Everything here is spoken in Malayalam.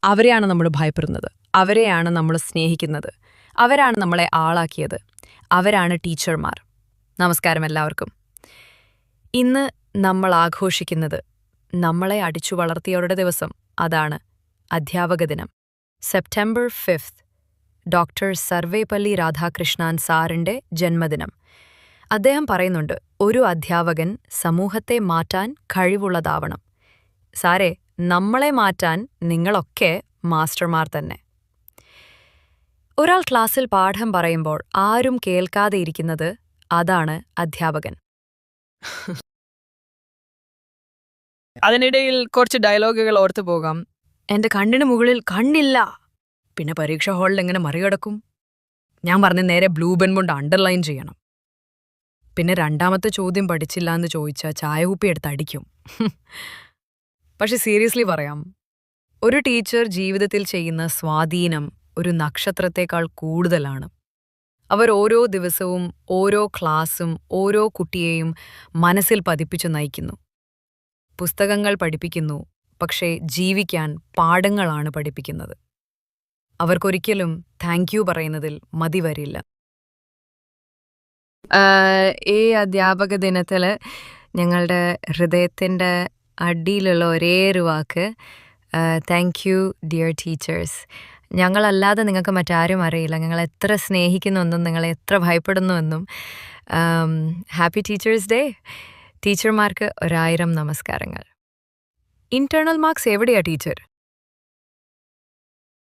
അവരെയാണ് നമ്മൾ ഭയപ്പെടുന്നത്, അവരെയാണ് നമ്മൾ സ്നേഹിക്കുന്നത്, അവരാണ് നമ്മളെ ആളാക്കിയത്, അവരാണ് ടീച്ചർമാർ. നമസ്കാരം എല്ലാവർക്കും. ഇന്ന് നമ്മൾ ആഘോഷിക്കുന്നത് നമ്മളെ അടിച്ചു വളർത്തിയവരുടെ ദിവസം. അതാണ് അധ്യാപക ദിനം. സെപ്റ്റംബർ 5 ഡോക്ടർ സർവേപ്പള്ളി രാധാകൃഷ്ണൻ സാറിൻ്റെ ജന്മദിനം. അദ്ദേഹം പറയുന്നുണ്ട്, ഒരു അധ്യാപകൻ സമൂഹത്തെ മാറ്റാൻ കഴിവുള്ളതാവണം. സാറേ, നമ്മളെ മാറ്റാൻ നിങ്ങളൊക്കെ മാസ്റ്റർമാർ തന്നെ. ഒരാൾ ക്ലാസ്സിൽ പാഠം പറയുമ്പോൾ ആരും കേൾക്കാതെ ഇരിക്കുന്നത്, അതാണ് അധ്യാപകൻ. അതിനിടയിൽ കുറച്ച് ഡയലോഗുകൾ ഓർത്തു പോകാം. എൻ്റെ കണ്ണിന് മുകളിൽ കണ്ണില്ല, പിന്നെ പരീക്ഷാ ഹാളിൽ എങ്ങനെ മറികടക്കും? ഞാൻ പറഞ്ഞ നേരെ ബ്ലൂ പെൻ കൊണ്ട് അണ്ടർലൈൻ ചെയ്യണം. പിന്നെ രണ്ടാമത്തെ ചോദ്യം പഠിച്ചില്ല എന്ന് ചോദിച്ചാൽ ചായകുപ്പി എടുത്ത് അടിക്കും. പക്ഷെ സീരിയസ്ലി പറയാം, ഒരു ടീച്ചർ ജീവിതത്തിൽ ചെയ്യുന്ന സ്വാധീനം ഒരു നക്ഷത്രത്തേക്കാൾ കൂടുതലാണ്. അവർ ഓരോ ദിവസവും ഓരോ ക്ലാസ്സും ഓരോ കുട്ടിയെയും മനസ്സിൽ പതിപ്പിച്ചു നയിക്കുന്നു. പുസ്തകങ്ങൾ പഠിപ്പിക്കുന്നു, പക്ഷേ ജീവിക്കാൻ പാഠങ്ങളാണ് പഠിപ്പിക്കുന്നത്. അവർക്കൊരിക്കലും താങ്ക് യു പറയുന്നതിൽ മതി വരില്ല. ഈ അധ്യാപക ദിനത്തിൽ ഞങ്ങളുടെ ഹൃദയത്തിൻ്റെ അടിയിലുള്ള ഒരേ ഒരു വാക്ക് താങ്ക് യു ഡിയർ ടീച്ചേഴ്സ്. ഞങ്ങളല്ലാതെ നിങ്ങൾക്ക് മറ്റാരും അറിയില്ല. ഞങ്ങൾ എത്ര സ്നേഹിക്കുന്നുവെന്നും നിങ്ങളെ എത്ര ഭയപ്പെടുന്നുവെന്നും. Happy teachers day. ടീച്ചർമാർക്ക് 1000 നമസ്കാരങ്ങൾ. ഇന്റേണൽ മാർക്സ് എവിടെയാ ടീച്ചർ?